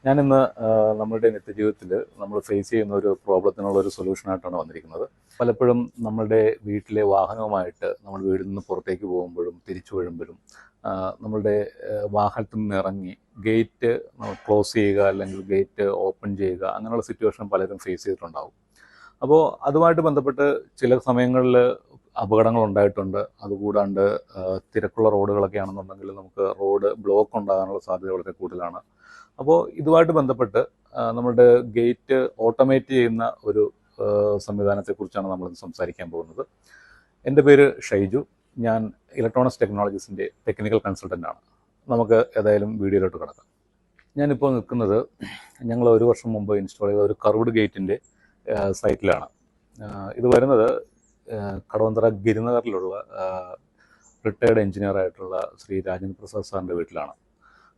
ഞാനിന്ന് നമ്മളുടെ നിത്യജീവിതത്തിൽ നമ്മൾ ഫേസ് ചെയ്യുന്ന ഒരു പ്രോബ്ലത്തിനുള്ള ഒരു സൊല്യൂഷനായിട്ടാണ് വന്നിരിക്കുന്നത്. പലപ്പോഴും നമ്മളുടെ വീട്ടിലെ വാഹനവുമായിട്ട് നമ്മൾ വീട്ടിൽ നിന്ന് പുറത്തേക്ക് പോകുമ്പോഴും തിരിച്ചു വരുമ്പോഴും നമ്മളുടെ വാഹനത്തിൽ നിന്ന് ഇറങ്ങി ഗേറ്റ് ക്ലോസ് ചെയ്യുക അല്ലെങ്കിൽ ഗേറ്റ് ഓപ്പൺ ചെയ്യുക അങ്ങനെയുള്ള സിറ്റുവേഷൻ പലരും ഫേസ് ചെയ്തിട്ടുണ്ടാവും. അപ്പോൾ അതുമായിട്ട് ബന്ധപ്പെട്ട് ചില സമയങ്ങളിൽ അപകടങ്ങൾ ഉണ്ടായിട്ടുണ്ട്. അതുകൂടാണ്ട് തിരക്കുള്ള റോഡുകളൊക്കെ ആണെന്നുണ്ടെങ്കിൽ നമുക്ക് റോഡ് ബ്ലോക്ക് ഉണ്ടാകാനുള്ള സാധ്യത വളരെ കൂടുതലാണ്. അപ്പോൾ ഇതുമായിട്ട് ബന്ധപ്പെട്ട് നമ്മളുടെ ഗേറ്റ് ഓട്ടോമേറ്റ് ചെയ്യുന്ന ഒരു സംവിധാനത്തെക്കുറിച്ചാണ് നമ്മൾ സംസാരിക്കാൻ പോകുന്നത്. എൻ്റെ പേര് ഷൈജു. ഞാൻ ഇലക്ട്രോണിക്സ് ടെക്നോളജീസിൻ്റെ ടെക്നിക്കൽ കൺസൾട്ടൻ്റാണ്. നമുക്ക് ഏതായാലും വീഡിയോയിലോട്ട് കിടക്കാം. ഞാനിപ്പോൾ നിൽക്കുന്നത് ഞങ്ങൾ 1 വർഷം മുമ്പ് ഇൻസ്റ്റാൾ ചെയ്ത ഒരു കർവ്ഡ് ഗേറ്റിൻ്റെ സൈറ്റിലാണ്. ഇത് വരുന്നത് കടവന്തറ ഗിരിനഗറിലുള്ള റിട്ടയർഡ് എഞ്ചിനീയറായിട്ടുള്ള ശ്രീ രാജേന്ദ്ര പ്രസാദ് സാറിൻ്റെ വീട്ടിലാണ്.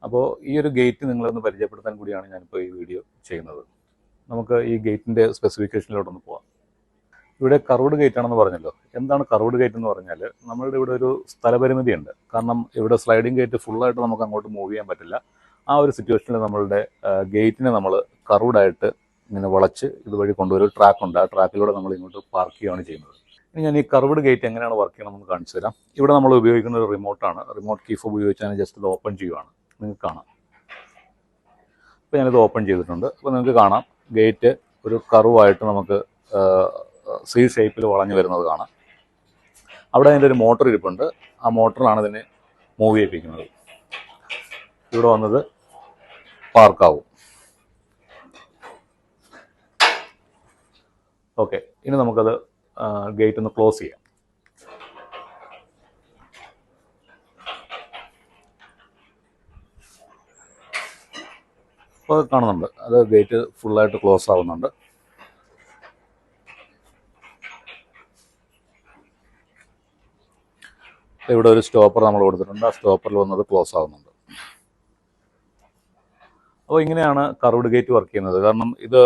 അപ്പോൾ ഈ ഒരു ഗേറ്റ് നിങ്ങളൊന്ന് പരിചയപ്പെടുത്താൻ കൂടിയാണ് ഞാനിപ്പോൾ ഈ വീഡിയോ ചെയ്യുന്നത്. നമുക്ക് ഈ ഗേറ്റിൻ്റെ സ്പെസിഫിക്കേഷനിലോട്ടൊന്ന് പോകാം. ഇവിടെ കർവ്ഡ് ഗേറ്റ് ആണെന്ന് പറഞ്ഞല്ലോ. എന്താണ് കർവ്ഡ് ഗേറ്റ് എന്ന് പറഞ്ഞാൽ, നമ്മളുടെ ഇവിടെ ഒരു സ്ഥലപരിമിതി ഉണ്ട്. കാരണം ഇവിടെ സ്ലൈഡിങ് ഗേറ്റ് ഫുള്ളായിട്ട് നമുക്ക് അങ്ങോട്ട് മൂവ് ചെയ്യാൻ പറ്റില്ല. ആ ഒരു സിറ്റുവേഷനിൽ നമ്മളുടെ ഗേറ്റിനെ നമ്മൾ കർവ്ഡായിട്ട് ഇങ്ങനെ വളച്ച് ഇതുവഴി കൊണ്ടുവരും. ട്രാക്കുണ്ട്. ആ ട്രാക്കിലൂടെ നമ്മൾ ഇങ്ങോട്ട് പാർക്ക് ചെയ്യുകയാണ് ചെയ്യുന്നത്. ഇനി ഞാൻ ഈ കർവ്ഡ് ഗേറ്റ് എങ്ങനെയാണ് വർക്ക് ചെയ്യണമെന്ന് കാണിച്ചു തരാം. ഇവിടെ നമ്മൾ ഉപയോഗിക്കുന്ന ഒരു റിമോട്ടാണ്. റിമോട്ട് കീ ഫോബ് ഉപയോഗിച്ചാൽ ജസ്റ്റ് ഇത് ഓപ്പൺ ചെയ്യുവാണ്. നിങ്ങൾക്ക് കാണാം. ഇപ്പോൾ ഞാനിത് ഓപ്പൺ ചെയ്തിട്ടുണ്ട്. അപ്പോൾ നിങ്ങൾക്ക് കാണാം ഗേറ്റ് ഒരു കർവായിട്ട് നമുക്ക് സി ഷേപ്പിൽ വളഞ്ഞു വരുന്നത് കാണാം. അവിടെ അതിൻ്റെ ഒരു മോട്ടർ ഇരിപ്പുണ്ട്. ആ മോട്ടറിലാണ് ഇതിനെ മൂവ് ചെയ്യിപ്പിക്കുന്നത്. ഇവിടെ വന്നത് പാർക്കാവും. ഓക്കെ, ഇനി നമുക്കത് ഗേറ്റ് ഒന്ന് ക്ലോസ് ചെയ്യാം. അപ്പോൾ കാണുന്നുണ്ട്, അത് ഗേറ്റ് ഫുള്ളായിട്ട് ക്ലോസ് ആവുന്നുണ്ട്. ഇവിടെ ഒരു സ്റ്റോപ്പർ നമ്മൾ കൊടുത്തിട്ടുണ്ട്. ആ സ്റ്റോപ്പറിൽ വന്നത് ക്ലോസ് ആവുന്നുണ്ട്. അപ്പോൾ ഇങ്ങനെയാണ് കർവ്ഡ് ഗേറ്റ് വർക്ക് ചെയ്യുന്നത്. കാരണം ഇത്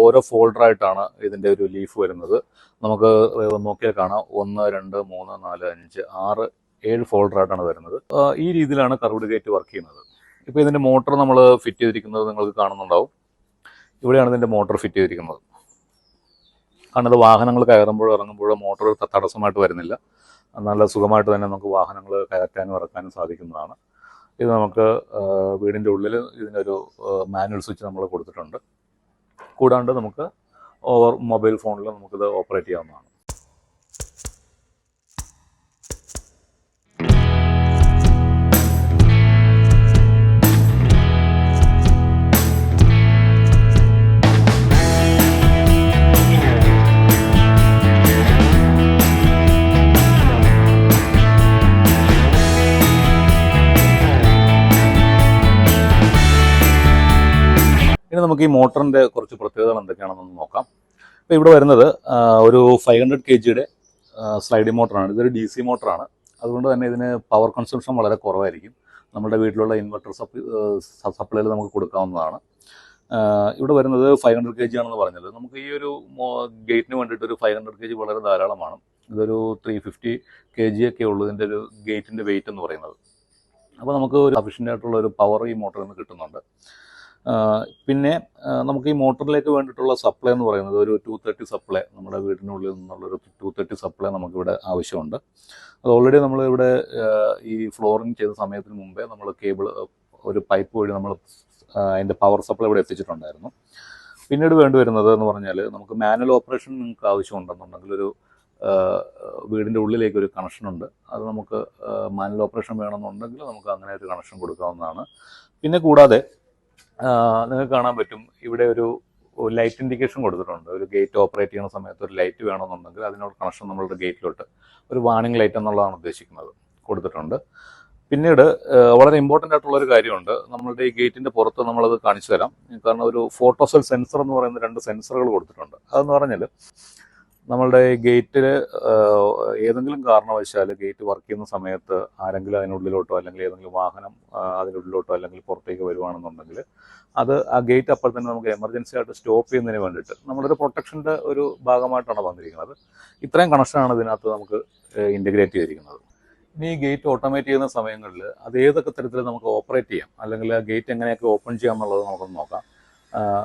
ഓരോ ഫോൾഡറായിട്ടാണ് ഇതിൻ്റെ ഒരു ലീഫ് വരുന്നത്. നമുക്ക് നോക്കിയാൽ കാണാം 1, 2, 3, 4, 5, 6, 7 ഫോൾഡറായിട്ടാണ് വരുന്നത്. ഈ രീതിയിലാണ് കർവ്ഡ് ഗേറ്റ് വർക്ക് ചെയ്യുന്നത്. ഇപ്പോൾ ഇതിൻ്റെ മോട്ടർ നമ്മൾ ഫിറ്റ് ചെയ്തിരിക്കുന്നത് നിങ്ങൾക്ക് കാണുന്നുണ്ടാവും. ഇവിടെയാണ് ഇതിൻ്റെ മോട്ടർ ഫിറ്റ് ചെയ്തിരിക്കുന്നത്. കാരണം ഇത് വാഹനങ്ങൾ കയറുമ്പോഴോ ഇറങ്ങുമ്പോഴോ മോട്ടോർ തടസ്സമായിട്ട് വരുന്നില്ല. നല്ല സുഖമായിട്ട് തന്നെ നമുക്ക് വാഹനങ്ങൾ കയറ്റാനും ഇറക്കാനും സാധിക്കുന്നതാണ്. ഇത് നമുക്ക് വീടിൻ്റെ ഉള്ളിൽ ഇതിനൊരു മാനുവൽ സ്വിച്ച് നമ്മൾ കൊടുത്തിട്ടുണ്ട്. കൂടാണ്ട് നമുക്ക് മൊബൈൽ ഫോണിൽ നമുക്കിത് ഓപ്പറേറ്റ് ചെയ്യാവുന്നതാണ്. ഇനി നമുക്ക് ഈ മോട്ടറിൻ്റെ കുറച്ച് പ്രത്യേകതകൾ എന്തൊക്കെയാണെന്നൊന്ന് നോക്കാം. ഇപ്പോൾ ഇവിടെ വരുന്നത് ഒരു 500 kg സ്ലൈഡിംഗ് മോട്ടറാണ്. ഇതൊരു DC മോട്ടറാണ്. അതുകൊണ്ട് തന്നെ ഇതിന് പവർ കൺസംഷൻ വളരെ കുറവായിരിക്കും. നമ്മുടെ വീട്ടിലുള്ള ഇൻവെർട്ടർ സപ്ലൈയിൽ നമുക്ക് കൊടുക്കാവുന്നതാണ്. ഇവിടെ വരുന്നത് 500 kg ആണെന്ന് പറഞ്ഞത്. നമുക്ക് ഈ ഒരു ഗേറ്റിന് വേണ്ടിയിട്ട് ഒരു 500 kg വളരെ ധാരാളമാണ്. ഇതൊരു 350 kg ഒക്കെ ഉള്ളൂ ഇതിൻ്റെ ഒരു ഗേറ്റിൻ്റെ വെയിറ്റ് എന്ന് പറയുന്നത്. അപ്പോൾ നമുക്ക് ഒരു സഫീഷ്യൻ്റ് ആയിട്ടുള്ള ഒരു പവർ ഈ മോട്ടറിൽ നിന്ന് കിട്ടുന്നുണ്ട്. പിന്നെ നമുക്ക് ഈ മോട്ടറിലേക്ക് വേണ്ടിയിട്ടുള്ള സപ്ലൈ എന്ന് പറയുന്നത് ഒരു 230 സപ്ലൈ, നമ്മുടെ വീടിനുള്ളിൽ നിന്നുള്ളൊരു 230 സപ്ലൈ നമുക്കിവിടെ ആവശ്യമുണ്ട്. അത് ഓൾറെഡി നമ്മളിവിടെ ഈ ഫ്ലോറിങ് ചെയ്ത സമയത്തിന് മുമ്പേ നമ്മൾ കേബിൾ ഒരു പൈപ്പ് വഴി നമ്മൾ അതിൻ്റെ പവർ സപ്ലൈ ഇവിടെ എത്തിച്ചിട്ടുണ്ടായിരുന്നു. പിന്നീട് വേണ്ടി വരുന്നത് എന്ന് പറഞ്ഞാൽ, നമുക്ക് മാനുവൽ ഓപ്പറേഷൻ നിങ്ങൾക്ക് ആവശ്യമുണ്ടെന്നുണ്ടെങ്കിൽ ഒരു വീടിൻ്റെ ഉള്ളിലേക്ക് ഒരു കണക്ഷനുണ്ട്. അത് നമുക്ക് മാനുവൽ ഓപ്പറേഷൻ വേണമെന്നുണ്ടെങ്കിൽ നമുക്ക് അങ്ങനെ ഒരു കണക്ഷൻ കൊടുക്കാവുന്നതാണ്. പിന്നെ കൂടാതെ നിങ്ങൾക്ക് കാണാൻ പറ്റും ഇവിടെ ഒരു ലൈറ്റ് ഇൻഡിക്കേഷൻ കൊടുത്തിട്ടുണ്ട്. ഒരു ഗേറ്റ് ഓപ്പറേറ്റ് ചെയ്യുന്ന സമയത്ത് ഒരു ലൈറ്റ് വേണമെന്നുണ്ടെങ്കിൽ അതിനോട് കണക്ഷൻ നമ്മളുടെ ഗേറ്റിലോട്ട് ഒരു വാർണിംഗ് ലൈറ്റ് എന്നുള്ളതാണ് ഉദ്ദേശിക്കുന്നത് കൊടുത്തിട്ടുണ്ട്. പിന്നീട് വളരെ ഇമ്പോർട്ടൻ്റ് ആയിട്ടുള്ളൊരു കാര്യമുണ്ട്. നമ്മളുടെ ഈ ഗേറ്റിൻ്റെ പുറത്ത് നമ്മളത് കാണിച്ചു തരാം. കാരണം ഒരു ഫോട്ടോസെൽ സെൻസർ എന്ന് പറയുന്ന 2 സെൻസറുകൾ കൊടുത്തിട്ടുണ്ട്. അതെന്ന് പറഞ്ഞാൽ നമ്മളുടെ ഗേറ്റിൽ ഏതെങ്കിലും കാരണവശാൽ ഗേറ്റ് വർക്ക് ചെയ്യുന്ന സമയത്ത് ആരെങ്കിലും അതിനുള്ളിലോട്ടോ അല്ലെങ്കിൽ ഏതെങ്കിലും വാഹനം അതിനുള്ളിലോട്ടോ അല്ലെങ്കിൽ പുറത്തേക്ക് വരുവാണെന്നുണ്ടെങ്കിൽ അത് ആ ഗേറ്റ് അപ്പോൾ തന്നെ നമുക്ക് എമർജൻസി ആയിട്ട് സ്റ്റോപ്പ് ചെയ്യുന്നതിന് വേണ്ടിയിട്ട് നമ്മളൊരു പ്രൊട്ടക്ഷൻ്റെ ഒരു ഭാഗമായിട്ടാണ് വന്നിരിക്കുന്നത്. ഇത്രയും കണക്ഷനാണ് ഇതിനകത്ത് നമുക്ക് ഇൻ്റഗ്രേറ്റ് ചെയ്തിരിക്കുന്നത്. ഇനി ഈ ഗേറ്റ് ഓട്ടോമേറ്റ് ചെയ്യുന്ന സമയങ്ങളിൽ അത് ഏതൊക്കെ തരത്തിൽ നമുക്ക് ഓപ്പറേറ്റ് ചെയ്യാം, അല്ലെങ്കിൽ ആ ഗേറ്റ് എങ്ങനെയൊക്കെ ഓപ്പൺ ചെയ്യാം എന്നുള്ളത് നമുക്കൊന്ന് നോക്കാം.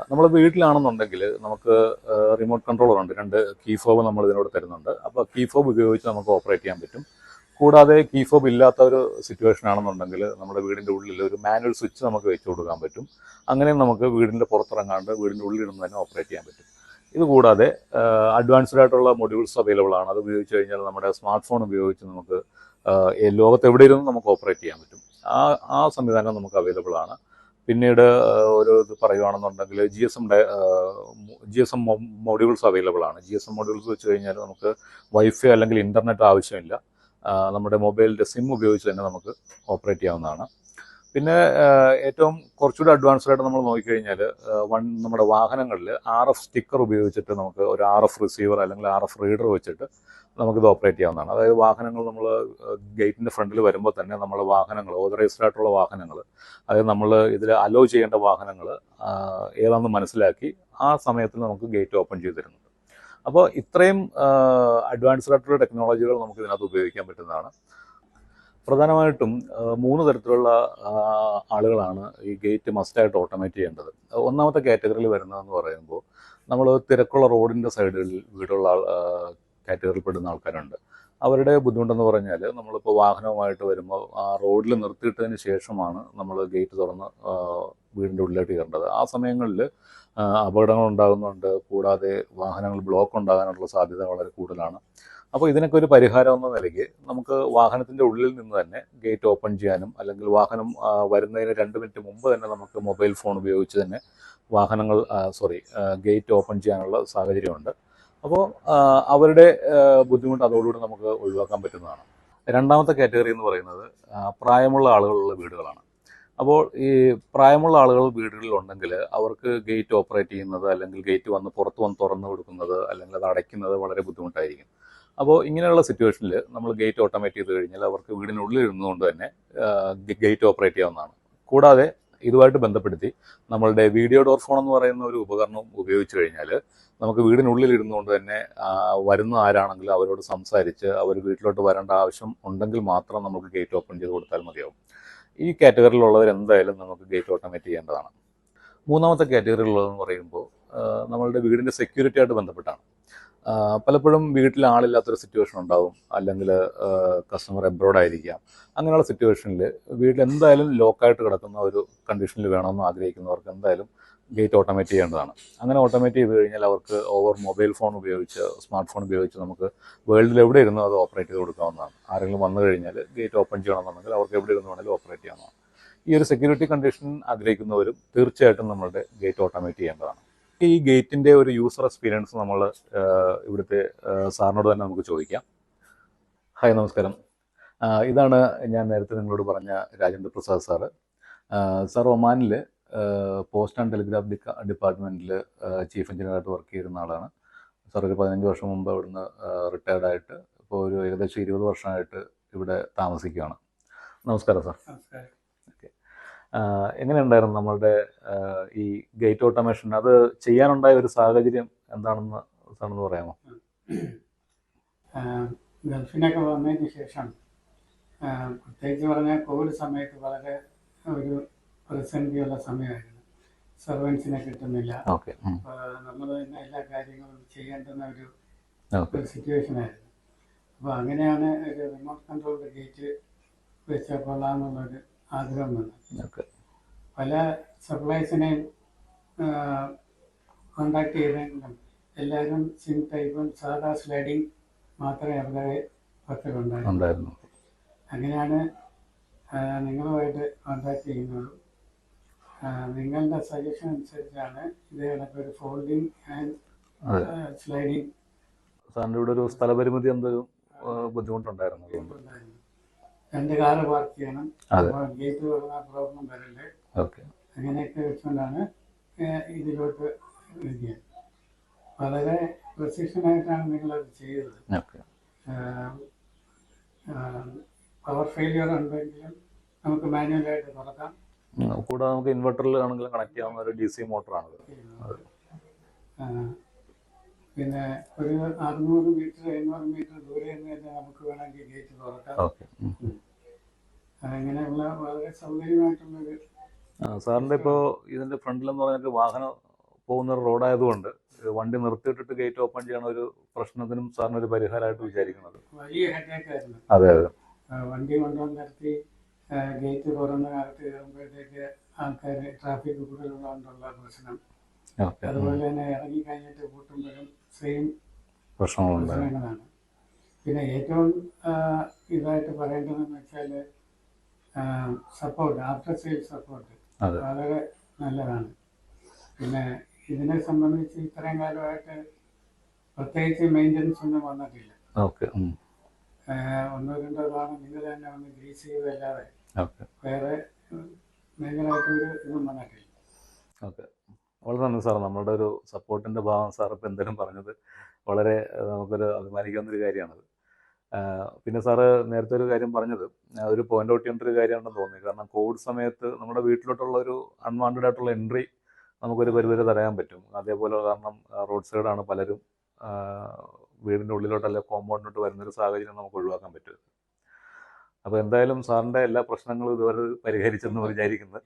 നമ്മൾ വീട്ടിലാണെന്നുണ്ടെങ്കിൽ നമുക്ക് റിമോട്ട് കൺട്രോളർ ഉണ്ട്, 2 കീ ഫോബ് നമ്മൾ ഇതിനോട് തരുന്നുണ്ട്. അപ്പോൾ കീ ഫോബ് ഉപയോഗിച്ച് നമുക്ക് ഓപ്പറേറ്റ് ചെയ്യാൻ പറ്റും. കൂടാതെ കീ ഫോബ് ഇല്ലാത്ത ഒരു സിറ്റുവേഷൻ ആണെന്നുണ്ടെങ്കിൽ നമ്മുടെ വീടിൻ്റെ ഉള്ളിൽ ഒരു മാനുവൽ സ്വിച്ച് നമുക്ക് വെച്ച് കൊടുക്കാൻ പറ്റും. അങ്ങനെ നമുക്ക് വീടിൻ്റെ പുറത്തിറങ്ങാണ്ട് വീടിൻ്റെ ഉള്ളിലിരുന്ന് തന്നെ ഓപ്പറേറ്റ് ചെയ്യാൻ പറ്റും. ഇതുകൂടാതെ അഡ്വാൻസ്ഡ് ആയിട്ടുള്ള മൊഡ്യൂൾസ് അവൈലബിൾ ആണ്. അത് ഉപയോഗിച്ച് കഴിഞ്ഞാൽ നമ്മുടെ സ്മാർട്ട് ഫോൺ ഉപയോഗിച്ച് നമുക്ക് ലോകത്ത് എവിടെ ഇരുന്നും നമുക്ക് ഓപ്പറേറ്റ് ചെയ്യാൻ പറ്റും. ആ സംവിധാനം നമുക്ക് അവൈലബിൾ ആണ്. പിന്നീട് ഒരു ഇത് പറയുകയാണെന്നുണ്ടെങ്കിൽ G S M modules available ആണ്. ജി എസ് എം മൊഡ്യൂൾസ് വെച്ച് കഴിഞ്ഞാൽ നമുക്ക് വൈഫൈ അല്ലെങ്കിൽ ഇൻ്റർനെറ്റ് ആവശ്യമില്ല. നമ്മുടെ മൊബൈലിൻ്റെ സിം ഉപയോഗിച്ച് തന്നെ നമുക്ക് ഓപ്പറേറ്റ് ചെയ്യാവുന്നതാണ്. പിന്നെ ഏറ്റവും കുറച്ചുകൂടി അഡ്വാൻസ്ഡ് ആയിട്ട് നമ്മൾ നോക്കിക്കഴിഞ്ഞാൽ നമ്മുടെ വാഹനങ്ങളിൽ RF സ്റ്റിക്കർ ഉപയോഗിച്ചിട്ട് നമുക്ക് ഒരു RF റിസീവർ അല്ലെങ്കിൽ RF റീഡർ വെച്ചിട്ട് നമുക്കിത് ഓപ്പറേറ്റ് ചെയ്യാവുന്നതാണ്. അതായത് വാഹനങ്ങൾ നമ്മൾ ഗേറ്റിൻ്റെ ഫ്രണ്ടിൽ വരുമ്പോൾ തന്നെ നമ്മളെ വാഹനങ്ങൾ, ഓതറൈസ്ഡ് ആയിട്ടുള്ള വാഹനങ്ങൾ, അതായത് നമ്മൾ ഇതിൽ അലോ ചെയ്യേണ്ട വാഹനങ്ങൾ ഏതാണെന്ന് മനസ്സിലാക്കി ആ സമയത്തിൽ നമുക്ക് ഗേറ്റ് ഓപ്പൺ ചെയ്ത് തരുന്നുണ്ട്. അപ്പോൾ ഇത്രയും അഡ്വാൻസ്ഡ് ആയിട്ടുള്ള ടെക്നോളജികൾ നമുക്ക് ഇതിനകത്ത് ഉപയോഗിക്കാൻ പറ്റുന്നതാണ്. പ്രധാനമായിട്ടും 3 തരത്തിലുള്ള ആളുകളാണ് ഈ ഗേറ്റ് മസ്റ്റായിട്ട് ഓട്ടോമേറ്റ് ചെയ്യേണ്ടത്. ഒന്നാമത്തെ കാറ്റഗറിയിൽ വരുന്നതെന്ന് പറയുമ്പോൾ നമ്മൾ തിരക്കുള്ള റോഡിൻ്റെ സൈഡുകളിൽ വീടുള്ള കാറ്റഗറിയിൽ പെടുന്ന ആൾക്കാരുണ്ട്. അവരുടെ ബുദ്ധിമുട്ടെന്ന് പറഞ്ഞാൽ നമ്മളിപ്പോൾ വാഹനവുമായിട്ട് വരുമ്പോൾ ആ റോഡിൽ നിർത്തിയിട്ടതിന് ശേഷമാണ് നമ്മൾ ഗേറ്റ് തുറന്ന് വീടിൻ്റെ ഉള്ളിലോട്ട് കയറേണ്ടത്. ആ സമയങ്ങളിൽ അപകടങ്ങൾ ഉണ്ടാകുന്നുണ്ട്. കൂടാതെ വാഹനങ്ങൾ ബ്ലോക്ക് ഉണ്ടാകാനുള്ള സാധ്യത വളരെ കൂടുതലാണ്. അപ്പോൾ ഇതിനൊക്കെ ഒരു പരിഹാരം എന്ന നിലയ്ക്ക് നമുക്ക് വാഹനത്തിൻ്റെ ഉള്ളിൽ നിന്ന് തന്നെ ഗേറ്റ് ഓപ്പൺ ചെയ്യാനും, അല്ലെങ്കിൽ വാഹനം വരുന്നതിന് 2 മിനിറ്റ് മുമ്പ് തന്നെ നമുക്ക് മൊബൈൽ ഫോൺ ഉപയോഗിച്ച് തന്നെ ഗേറ്റ് ഓപ്പൺ ചെയ്യാനുള്ള സാഹചര്യമുണ്ട്. അപ്പോൾ അവരുടെ ബുദ്ധിമുട്ട് അതോടുകൂടി നമുക്ക് ഒഴിവാക്കാൻ പറ്റുന്നതാണ്. രണ്ടാമത്തെ കാറ്റഗറി എന്ന് പറയുന്നത് പ്രായമുള്ള ആളുകളുള്ള വീടുകളാണ്. അപ്പോൾ ഈ പ്രായമുള്ള ആളുകൾ വീടുകളിലുണ്ടെങ്കിൽ അവർക്ക് ഗേറ്റ് ഓപ്പറേറ്റ് ചെയ്യുന്നത്, അല്ലെങ്കിൽ ഗേറ്റ് പുറത്ത് വന്ന് തുറന്നു കൊടുക്കുന്നത്, അല്ലെങ്കിൽ അത് അടയ്ക്കുന്നത് വളരെ ബുദ്ധിമുട്ടായിരിക്കും. അപ്പോൾ ഇങ്ങനെയുള്ള സിറ്റുവേഷനിൽ നമ്മൾ ഗേറ്റ് ഓട്ടോമേറ്റ് ചെയ്ത് കഴിഞ്ഞാൽ അവർക്ക് വീടിനുള്ളിൽ ഇരുന്നുകൊണ്ട് തന്നെ ഗേറ്റ് ഓപ്പറേറ്റ് ചെയ്യാവുന്നതാണ്. കൂടാതെ ഇതുമായിട്ട് ബന്ധപ്പെടുത്തി നമ്മളുടെ വീഡിയോ ഡോർ ഫോൺ എന്ന് പറയുന്ന ഒരു ഉപകരണം ഉപയോഗിച്ച് കഴിഞ്ഞാൽ നമുക്ക് വീടിനുള്ളിൽ ഇരുന്നുകൊണ്ട് തന്നെ വരുന്ന ആരാണെങ്കിലും അവരോട് സംസാരിച്ച് അവർ വീട്ടിലോട്ട് വരേണ്ട ആവശ്യം ഉണ്ടെങ്കിൽ മാത്രം നമുക്ക് ഗേറ്റ് ഓപ്പൺ ചെയ്ത് കൊടുത്താൽ മതിയാവും. ഈ കാറ്റഗറിയിലുള്ളവർ എന്തായാലും നമുക്ക് ഗേറ്റ് ഓട്ടോമേറ്റ് ചെയ്യേണ്ടതാണ്. മൂന്നാമത്തെ കാറ്റഗറിയിലുള്ളതെന്ന് പറയുമ്പോൾ നമ്മളുടെ വീടിൻ്റെ സെക്യൂരിറ്റി ആയിട്ട് ബന്ധപ്പെട്ടാണ്. പലപ്പോഴും വീട്ടിൽ ആളില്ലാത്തൊരു സിറ്റുവേഷൻ ഉണ്ടാവും, അല്ലെങ്കിൽ കസ്റ്റമർ എബ്രോഡ് ആയിരിക്കാം. അങ്ങനെയുള്ള സിറ്റുവേഷനിൽ വീട്ടിൽ എന്തായാലും ലോക്കായിട്ട് കിടക്കുന്ന ഒരു കണ്ടീഷനിൽ വേണമെന്ന് ആഗ്രഹിക്കുന്നവർക്ക് എന്തായാലും ഗേറ്റ് ഓട്ടോമേറ്റ് ചെയ്യേണ്ടതാണ്. അങ്ങനെ ഓട്ടോമേറ്റ് ചെയ്ത് കഴിഞ്ഞാൽ അവർക്ക് മൊബൈൽ ഫോൺ ഉപയോഗിച്ച്, സ്മാർട്ട് ഫോൺ ഉപയോഗിച്ച് നമുക്ക് വേൾഡിൽ എവിടെ ഇരുന്നോ അത് ഓപ്പറേറ്റ് ചെയ്ത് കൊടുക്കാവുന്നതാണ്. ആരെങ്കിലും വന്നു കഴിഞ്ഞാൽ ഗേറ്റ് ഓപ്പൺ ചെയ്യണമെന്നുണ്ടെങ്കിൽ അവർക്ക് എവിടെ ഇരുന്ന് വേണമെങ്കിലും ഓപ്പറേറ്റ് ചെയ്യാവുന്നതാണ്. ഈ ഒരു സെക്യൂരിറ്റി കണ്ടീഷൻ ആഗ്രഹിക്കുന്നവരും തീർച്ചയായിട്ടും നമ്മുടെ ഗേറ്റ് ഓട്ടോമേറ്റ് ചെയ്യേണ്ടതാണ്. ഈ ഗേറ്റിൻ്റെ ഒരു യൂസർ എക്സ്പീരിയൻസ് നമ്മൾ ഇവിടുത്തെ സാറിനോട് തന്നെ നമുക്ക് ചോദിക്കാം. ഹായ്, നമസ്കാരം. ഇതാണ് ഞാൻ നേരത്തെ നിങ്ങളോട് പറഞ്ഞ രാജേന്ദ്ര പ്രസാദ് സാറ്. സാർ ഒമാനിൽ പോസ്റ്റ് ആൻഡ് ടെലിഗ്രാഫ് ഡിപ്പാർട്ട്മെൻറ്റിൽ ചീഫ് എഞ്ചിനീയറായിട്ട് വർക്ക് ചെയ്യുന്ന ആളാണ്. സാർ ഒരു 15 വർഷം മുമ്പ് ഇവിടുന്ന് റിട്ടയർഡായിട്ട് ഇപ്പോൾ ഒരു ഏകദേശം 20 വർഷമായിട്ട് ഇവിടെ താമസിക്കുകയാണ്. നമസ്കാരം സാർ. ഓക്കെ, എങ്ങനെയുണ്ടായിരുന്നു നമ്മളുടെ ഈ ഗേറ്റ് ഓട്ടോമേഷൻ? അത് ചെയ്യാനുണ്ടായ ഒരു സാഹചര്യം എന്താണെന്ന് സാറെന്ന് പറയാമോ? ഗൾഫിനൊക്കെ വന്നതിന് ശേഷം പ്രത്യേകിച്ച് പറഞ്ഞാൽ കോവിഡ് സമയത്ത് വളരെ ഒരു പ്രതിസന്ധിയുള്ള സമയമായിരുന്നു. സർവൻസിനെ കിട്ടുന്നില്ല. നമ്മൾ തന്നെ എല്ലാ കാര്യങ്ങളും ചെയ്യേണ്ടുന്ന ഒരു സിറ്റുവേഷനായിരുന്നു. അപ്പോൾ അങ്ങനെയാണ് ഒരു റിമോട്ട് കൺട്രോൾഡ് ഗേറ്റ് വെച്ചാൽ കൊള്ളാമെന്നുള്ളൊരു ആഗ്രഹം വന്നത്. പല സപ്ലൈസിനെയും കോണ്ടാക്ട് ചെയ്തെങ്കിലും എല്ലാവരും സിം ടൈപ്പും സാധാ സ്ലൈഡിങ് മാത്രമേ അവരുടെ പക്കലുണ്ടായിരുന്നു. അങ്ങനെയാണ് നിങ്ങളുമായിട്ട് കോണ്ടാക്ട് ചെയ്യുന്നത്. നിങ്ങളുടെ സജഷൻ അനുസരിച്ചാണ് ഇത് കണക്കൊരു ഫോൾഡിങ് ആൻഡ് സ്ലൈഡിങ്. സാറിൻ്റെ ഇവിടെ ഒരു സ്ഥലപരിമിതി എന്തൊരു ബുദ്ധിമുട്ടുണ്ടായിരുന്നു? 2 കാറ് പാർക്ക് ചെയ്യണം, ഗേറ്റ് തുറന്നാൽ പ്രോബ്ലം വരല്ലേ, അങ്ങനെയൊക്കെ വെച്ചുകൊണ്ടാണ് ഇതിലോട്ട് എഴുതിയത്. വളരെ പ്രസിഷനായിട്ടാണ് നിങ്ങളത് ചെയ്തത്. പവർ ഫെയിലിയർ ഉണ്ടെങ്കിലും നമുക്ക് മാനുവലായിട്ട് തുറക്കാം. കൂടാതെ നമുക്ക് ഇൻവെർട്ടറിൽ ആണെങ്കിലും കണക്ട് ചെയ്യാവുന്ന ഒരു DC മോട്ടറാണ്. പിന്നെ ഒരു 600 മീറ്റർ 700 മീറ്റർ ദൂരെ നിന്ന് തന്നെ നമുക്ക് വേണമെങ്കിൽ ഗേറ്റ് തുറക്കാം. ഓക്കെ. അങ്ങനെയുള്ള വളരെ സൗകര്യമായിട്ടുള്ളൊരു സാറിൻ്റെ ഇപ്പോൾ ഇതിൻ്റെ ഫ്രണ്ടിലെന്ന് പറഞ്ഞിട്ട് വാഹനം പോകുന്ന റോഡായതുകൊണ്ട് വണ്ടി നിർത്തിയിട്ടിട്ട് ഗേറ്റ് ഓപ്പൺ ചെയ്യണ ഒരു പ്രശ്നത്തിനും സാറിനൊരു പരിഹാരമായിട്ട് വിചാരിക്കുന്നത്. വലിയ ഹെഡേക്കായിരുന്നു. അതെ അതെ. വണ്ടി കൊണ്ടുവന്ന് നിർത്തി ഗേറ്റ് തുറന്ന് അകത്ത് കയറുമ്പോഴത്തേക്ക് ആൾക്കാർ ട്രാഫിക് കൂടുതലുള്ളതുകൊണ്ടുള്ള പ്രശ്നം, അതുപോലെ തന്നെ ഇറങ്ങി കഴിഞ്ഞിട്ട് കൂട്ടുമ്പോഴും സെയിം പ്രശ്നങ്ങളാണ്. പിന്നെ ഏറ്റവും ഇതായിട്ട് പറയേണ്ടതെന്ന് വെച്ചാൽ സപ്പോർട്ട്, ആഫ്റ്റർ സെയിൽ സപ്പോർട്ട് വളരെ നല്ലതാണ്. പിന്നെ ഇതിനെ സംബന്ധിച്ച് ഇത്രയും കാലമായിട്ട് പ്രത്യേകിച്ച് മെയിൻ്റനൻസ് ഒന്നും വന്നിട്ടില്ല. ഒന്നോ രണ്ടോ തവണ നിങ്ങൾ തന്നെ ഒന്ന് ഗ്രീസ് ചെയ്തല്ലാതെ വേറെ മേഖലയായിട്ടൊരു ഇതും വന്നിട്ടില്ല. ഓക്കെ, വളരെ നന്ദി സാർ. നമ്മളുടെ ഒരു സപ്പോർട്ടിൻ്റെ ഭാഗം സാർ ഇപ്പം എന്തെങ്കിലും പറഞ്ഞത് വളരെ നമുക്കൊരു അഭിമാനിക്കാവുന്നൊരു കാര്യമാണത്. പിന്നെ സാറ് നേരത്തെ ഒരു കാര്യം പറഞ്ഞത് ഒരു പോയിന്റ് ഔട്ട് ചെയ്യേണ്ട ഒരു കാര്യമാണെന്ന് തോന്നി. കാരണം കോവിഡ് സമയത്ത് നമ്മുടെ വീട്ടിലോട്ടുള്ള ഒരു അൺവാണ്ടഡ് ആയിട്ടുള്ള എൻട്രി നമുക്കൊരു പരിധി തടയാൻ പറ്റും. അതേപോലെ കാരണം റോഡ് സൈഡാണ് പലരും വീടിൻ്റെ ഉള്ളിലോട്ടല്ല കോമ്പൗണ്ടിലോട്ട് വരുന്നൊരു സാഹചര്യം നമുക്ക് ഒഴിവാക്കാൻ പറ്റും. അപ്പോൾ എന്തായാലും സാറിൻ്റെ എല്ലാ പ്രശ്നങ്ങളും ഇതുവരെ പരിഹരിച്ചെന്ന് വിചാരിക്കുന്നത്.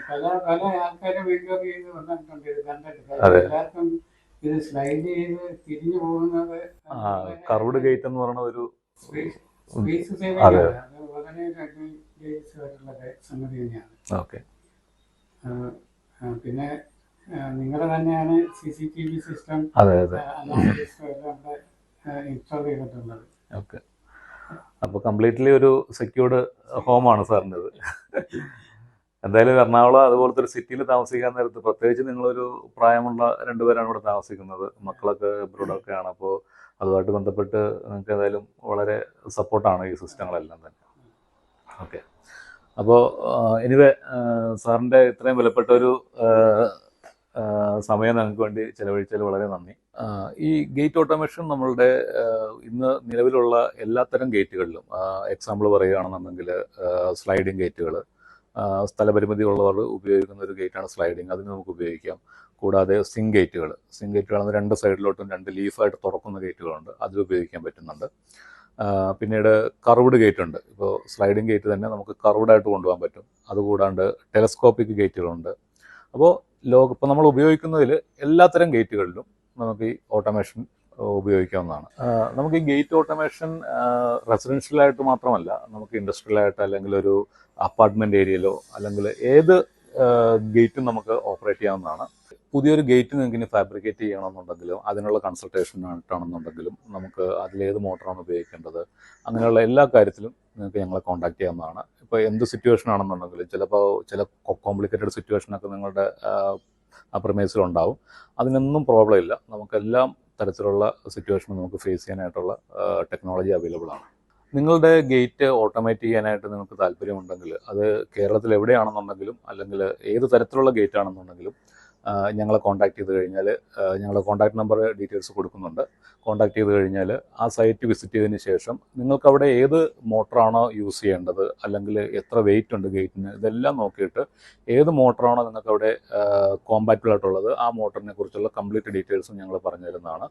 പല ആൾക്കാരും വീഡിയോ ചെയ്ത് വന്നിട്ടുണ്ട്, ഇത് കണ്ടിട്ട് എല്ലാവർക്കും ഇത് സ്ലൈഡ് ചെയ്ത് തിരിഞ്ഞു പോകുന്നത് കർവ്ഡ് ഗേറ്റ് എന്ന് പറയുന്ന ഒരു സ്പേസ് സേവിംഗ് അത് വളരെ അഡ്വാൻറ്റേജസ് ആയിട്ടുള്ള സംഗതി തന്നെയാണ്. ഓക്കെ. പിന്നെ നിങ്ങളുടെ തന്നെയാണ് CCTV സിസ്റ്റം ഇൻസ്റ്റാൾ ചെയ്തിട്ടുള്ളത്. ഓക്കെ. അപ്പോൾ കംപ്ലീറ്റ്ലി ഒരു സെക്യൂർഡ് ഹോമാണ് സാറിൻ്റെത്. എന്തായാലും എറണാകുളം അതുപോലത്തെ ഒരു സിറ്റിയിൽ താമസിക്കാൻ നേരത്ത്, പ്രത്യേകിച്ച് നിങ്ങളൊരു പ്രായമുള്ള രണ്ടുപേരാണ് ഇവിടെ താമസിക്കുന്നത്, മക്കളൊക്കെ ഇബ്രോഡൊക്കെയാണ്. അപ്പോൾ അതുമായിട്ട് ബന്ധപ്പെട്ട് നിങ്ങൾക്ക് എന്തായാലും വളരെ സപ്പോർട്ടാണ് ഈ സിസ്റ്റങ്ങളെല്ലാം തന്നെ. ഓക്കെ. അപ്പോൾ എനിവേ സാറിൻ്റെ ഇത്രയും വിലപ്പെട്ട ഒരു സമയം ഞങ്ങൾക്ക് വേണ്ടി ചിലവഴിച്ചതിൽ വളരെ നന്ദി. ഈ ഗേറ്റ് ഓട്ടോമേഷൻ നമ്മളുടെ ഇന്ന് നിലവിലുള്ള എല്ലാത്തരം ഗേറ്റുകളിലും, എക്സാമ്പിൾ പറയുകയാണെന്നുണ്ടെങ്കിൽ സ്ലൈഡിങ് ഗേറ്റുകൾ, സ്ഥലപരിമിതി ഉള്ളവർ ഉപയോഗിക്കുന്ന ഒരു ഗേറ്റാണ് സ്ലൈഡിങ്, അതിന് നമുക്ക് ഉപയോഗിക്കാം. കൂടാതെ സ്വിംഗ് ഗേറ്റുകൾ എന്ന രണ്ട് സൈഡിലോട്ടും രണ്ട് ലീഫായിട്ട് തുറക്കുന്ന ഗേറ്റുകളുണ്ട്, അതിൽ ഉപയോഗിക്കാൻ പറ്റുന്നുണ്ട്. പിന്നീട് കർവ്ഡ് ഗേറ്റ് ഉണ്ട്. ഇപ്പോൾ സ്ലൈഡിങ് ഗേറ്റ് തന്നെ നമുക്ക് കർവ്ഡായിട്ട് കൊണ്ടുപോകാൻ പറ്റും. അതുകൂടാണ്ട് ടെലസ്കോപ്പിക് ഗേറ്റുകളുണ്ട്. അപ്പോൾ ഇപ്പോൾ നമ്മൾ ഉപയോഗിക്കുന്നതിൽ എല്ലാത്തരം ഗേറ്റുകളിലും നമുക്ക് ഈ ഓട്ടോമേഷൻ ഉപയോഗിക്കാവുന്നതാണ്. നമുക്ക് ഈ ഗേറ്റ് ഓട്ടോമേഷൻ റെസിഡൻഷ്യലായിട്ട് മാത്രമല്ല, നമുക്ക് ഇൻഡസ്ട്രിയലായിട്ട് അല്ലെങ്കിൽ ഒരു അപ്പാർട്ട്മെൻറ്റ് ഏരിയയിലോ അല്ലെങ്കിൽ ഏത് ഗേറ്റും നമുക്ക് ഓപ്പറേറ്റ് ചെയ്യാവുന്നതാണ്. പുതിയൊരു ഗേറ്റ് നിങ്ങൾക്ക് ഇനി ഫാബ്രിക്കേറ്റ് ചെയ്യണമെന്നുണ്ടെങ്കിലും അതിനുള്ള കൺസൾട്ടേഷൻ ആയിട്ടാണെന്നുണ്ടെങ്കിലും നമുക്ക് അതിലേത് മോട്ടറാണ് ഉപയോഗിക്കേണ്ടത്, അങ്ങനെയുള്ള എല്ലാ കാര്യത്തിലും നിങ്ങൾക്ക് ഞങ്ങളെ കോൺടാക്ട് ചെയ്യാവുന്നതാണ്. ഇപ്പോൾ എന്ത് സിറ്റുവേഷൻ ആണെന്നുണ്ടെങ്കിലും, ചിലപ്പോൾ ചില കോംപ്ലിക്കേറ്റഡ് സിറ്റുവേഷനൊക്കെ നിങ്ങളുടെ പ്രിമൈസിലുണ്ടാവും, അതിനൊന്നും പ്രോബ്ലം ഇല്ല. നമുക്കെല്ലാം തരത്തിലുള്ള സിറ്റുവേഷൻ നമുക്ക് ഫേസ് ചെയ്യാനായിട്ടുള്ള ടെക്നോളജി അവൈലബിൾ ആണ്. നിങ്ങളുടെ ഗേറ്റ് ഓട്ടോമേറ്റ് ചെയ്യാനായിട്ട് നിങ്ങൾക്ക് താല്പര്യമുണ്ടെങ്കിൽ, അത് കേരളത്തിൽ എവിടെയാണെന്നുണ്ടെങ്കിലും അല്ലെങ്കിൽ ഏത് തരത്തിലുള്ള ഗേറ്റ് ആണെന്നുണ്ടെങ്കിലും ഞങ്ങളെ കോൺടാക്ട് ചെയ്ത് കഴിഞ്ഞാൽ, ഞങ്ങളുടെ കോൺടാക്ട് നമ്പർ ഡീറ്റെയിൽസ് കൊടുക്കുന്നുണ്ട്. കോൺടാക്ട് ചെയ്ത് കഴിഞ്ഞാൽ ആ സൈറ്റ് വിസിറ്റ് ചെയ്തതിന് ശേഷം നിങ്ങൾക്കവിടെ ഏത് മോട്ടറാണോ യൂസ് ചെയ്യേണ്ടത് അല്ലെങ്കിൽ എത്ര വെയിറ്റ് ഉണ്ട് ഗേറ്റിന്, ഇതെല്ലാം നോക്കിയിട്ട് ഏത് മോട്ടറാണോ നിങ്ങൾക്കവിടെ കോമ്പാക്റ്റബിൾ ആയിട്ടുള്ളത് ആ മോട്ടറിനെ കുറിച്ചുള്ള കംപ്ലീറ്റ് ഡീറ്റെയിൽസും ഞങ്ങൾ പറഞ്ഞു തരുന്നതാണ്.